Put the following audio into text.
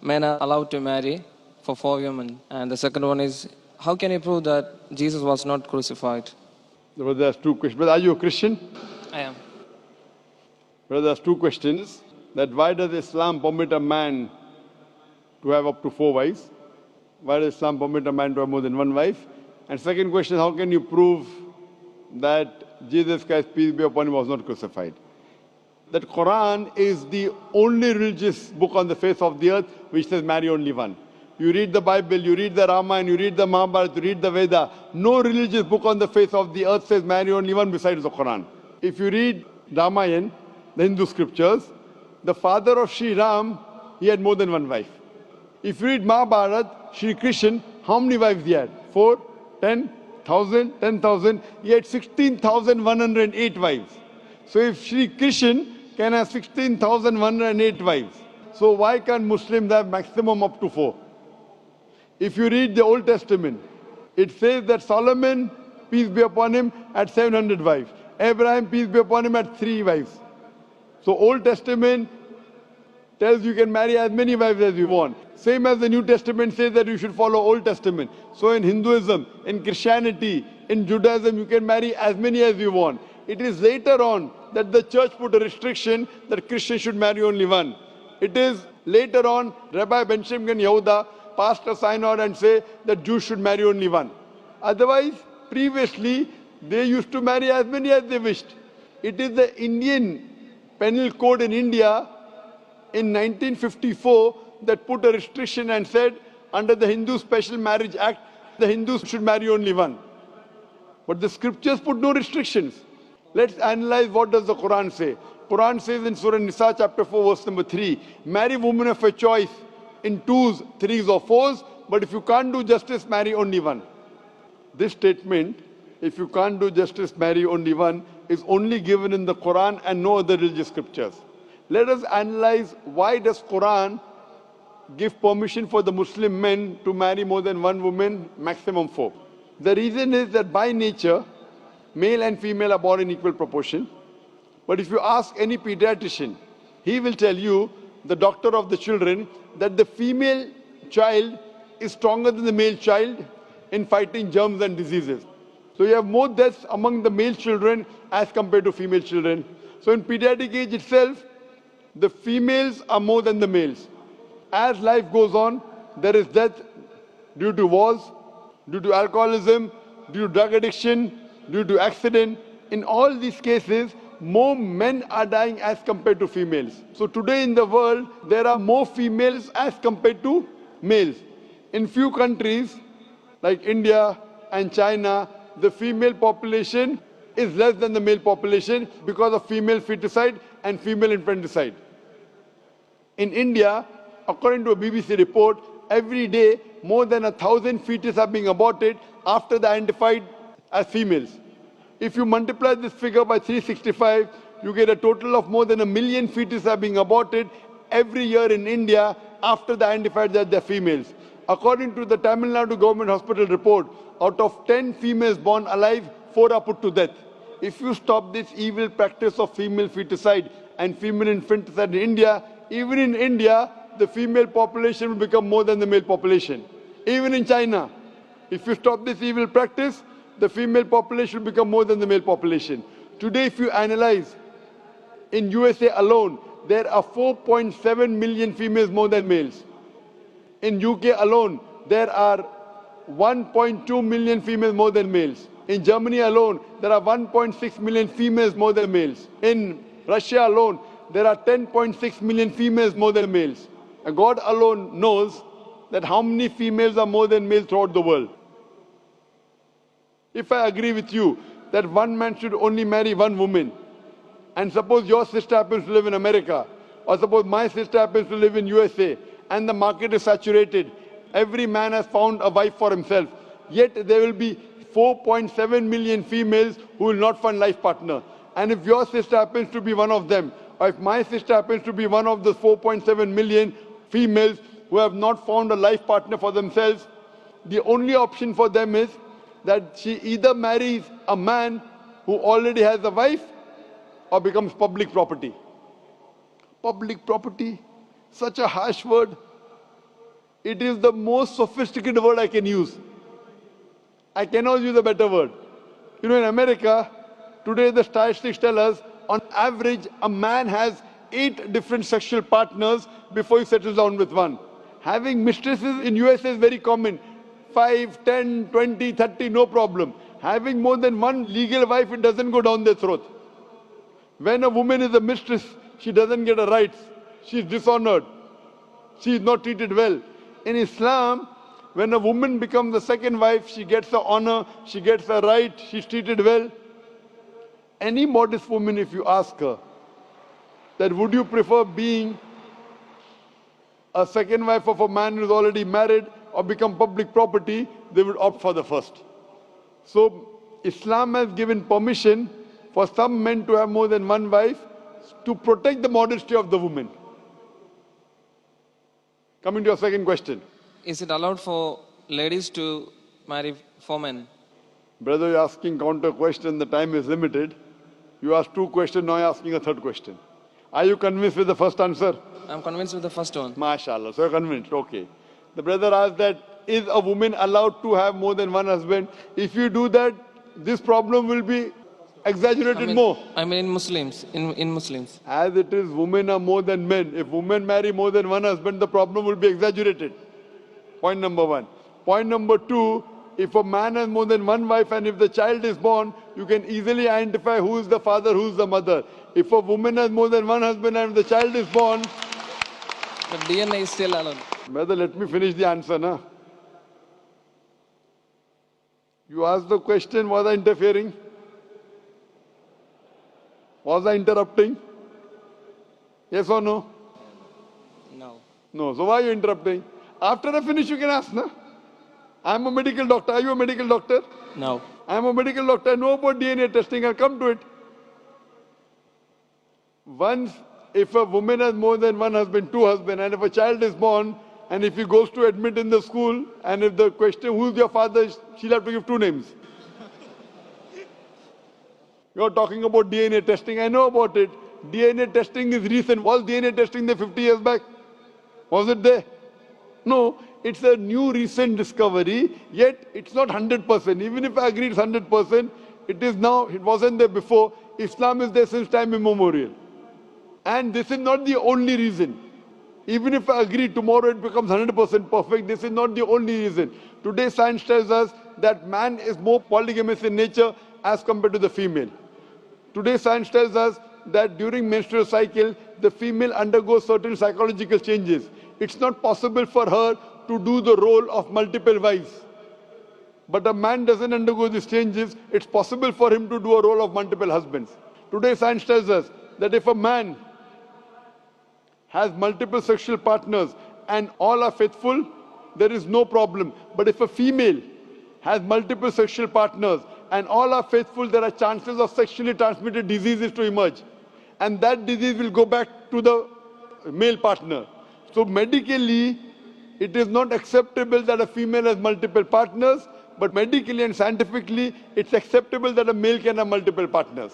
men are allowed to marry for 4 women? And the second one is, how can you prove that Jesus was not crucified? Brother, there's two questions. Brother, are you a Christian? I am. Brother, there's two questions. That why does Islam permit a man to have up to 4 wives? Why does Islam permit a man to have more than one wife? And second question, how can you prove that Jesus Christ, peace be upon him, was not crucified? That Quran is the only religious book on the face of the earth which says marry only one. You read the Bible, you read the Ramayana, you read the Mahabharata, you read the Veda. No religious book on the face of the earth says marry only one besides the Quran. If you read Ramayana, the Hindu scriptures, the father of Sri Ram, he had more than one wife. If you read Mahabharata, Sri Krishna, how many wives he had? 4, 10, 1,000, 10,000. He had 16,108 wives. So if Sri Krishna can have 16,108 wives, so why can't Muslims have maximum up to 4? If you read the Old Testament, it says that Solomon, peace be upon him, had 700 wives. Abraham, peace be upon him, had 3 wives. So Old Testament tells you can marry as many wives as you want. Same as the New Testament says that you should follow Old Testament. So in Hinduism, in Christianity, in Judaism, you can marry as many as you want. It is later on that the church put a restriction that Christians should marry only one. It is later on Rabbi Benjamin Yehuda passed a synod and say that Jews should marry only one. Otherwise, previously, they used to marry as many as they wished. It is the Indian penal code in India in 1954 that put a restriction and said under the Hindu Special Marriage Act, the Hindus should marry only one. But the scriptures put no restrictions. Let's analyze what does the Quran say. Quran says in Surah Nisa chapter 4 verse number 3, marry women of your choice in 2s, 3s or 4s, but if you can't do justice, marry only one. This statement, if you can't do justice, marry only one, is only given in the Quran and no other religious scriptures. Let us analyze why does Quran give permission for the Muslim men to marry more than one woman, maximum 4. The reason is that by nature, male and female are born in equal proportion. But if you ask any pediatrician, he will tell you, the doctor of the children, that the female child is stronger than the male child in fighting germs and diseases. So you have more deaths among the male children as compared to female children. So in pediatric age itself, the females are more than the males. As life goes on, there is death due to wars, due to alcoholism, due to drug addiction, due to accident. In all these cases, more men are dying as compared to females. So today in the world, there are more females as compared to males. In few countries, like India and China, the female population is less than the male population because of female feticide and female infanticide. In India, according to a BBC report, every day more than 1,000 fetuses are being aborted after they are identified as females. If you multiply this figure by 365, you get a total of more than 1 million fetuses are being aborted every year in India after they are identified that they are females. According to the Tamil Nadu government hospital report, out of 10 females born alive, 4 are put to death. If you stop this evil practice of female feticide and female infanticide in India, even in India, the female population will become more than the male population. Even in China, if you stop this evil practice, the female population will become more than the male population. Today, if you analyze, in USA alone, there are 4.7 million females more than males. In UK alone, there are 1.2 million females more than males. In Germany alone, there are 1.6 million females more than males. In Russia alone, there are 10.6 million females more than males. And God alone knows that how many females are more than males throughout the world. If I agree with you that one man should only marry one woman, and suppose your sister happens to live in America, or suppose my sister happens to live in USA, and the market is saturated, every man has found a wife for himself, yet there will be 4.7 million females who will not find life partner. And if your sister happens to be one of them, or if my sister happens to be one of the 4.7 million females who have not found a life partner for themselves, the only option for them is that she either marries a man who already has a wife or becomes public property. Public property, such a harsh word. It is the most sophisticated word I can use. I cannot use a better word. You know, in America, today the statistics tell us, on average, a man has 8 different sexual partners before he settles down with one. Having mistresses in USA is very common. 5, 10, 20, 30, no problem. Having more than one legal wife, it doesn't go down their throat. When a woman is a mistress, she doesn't get her rights. She is dishonored. She is not treated well. In Islam, when a woman becomes the second wife, she gets her honor, she gets her right, she's treated well. Any modest woman, if you ask her, that would you prefer being a second wife of a man who's already married or become public property, they would opt for the first. So Islam has given permission for some men to have more than one wife to protect the modesty of the woman. Coming to your second question. Is it allowed for ladies to marry 4 men? Brother, you're asking counter question, the time is limited. You asked 2 questions, now you're asking a 3rd question. Are you convinced with the first answer? I'm convinced with the first one. MashaAllah, so you're convinced, okay. The brother asked that, is a woman allowed to have more than one husband? If you do that, this problem will be exaggerated more. I mean in Muslims. In Muslims. As it is, women are more than men. If women marry more than one husband, the problem will be exaggerated. Point number 1. Point number 2, if a man has more than one wife and if the child is born, you can easily identify who is the father, who is the mother. If a woman has more than one husband and if the child is born... The DNA is still allowed. Brother, let me finish the answer, na? You asked the question, was I interfering? Was I interrupting? Yes or no? No. No. So why are you interrupting? After I finish, you can ask, na? I'm a medical doctor. Are you a medical doctor? No. I'm a medical doctor. I know about DNA testing. I'll come to it. Once, if a woman has more than one husband, 2 husbands, and if a child is born, and if he goes to admit in the school, and if the question, who's your father, she'll have to give 2 names. You're talking about DNA testing. I know about it. DNA testing is recent. Was DNA testing there 50 years back? Was it there? No. It's a new recent discovery, yet it's not 100%. Even if I agree it's 100%, it is now, it wasn't there before. Islam is there since time immemorial. And this is not the only reason. Even if I agree tomorrow it becomes 100% perfect, this is not the only reason. Today science tells us that man is more polygamous in nature as compared to the female. Today science tells us that during menstrual cycle, the female undergoes certain psychological changes. It's not possible for her to do the role of multiple wives. But a man doesn't undergo these changes, it's possible for him to do a role of multiple husbands. Today science tells us that if a man has multiple sexual partners and all are faithful, there is no problem. But if a female has multiple sexual partners and all are faithful, there are chances of sexually transmitted diseases to emerge. And that disease will go back to the male partner. So medically, it is not acceptable that a female has multiple partners, but medically and scientifically, it's acceptable that a male can have multiple partners.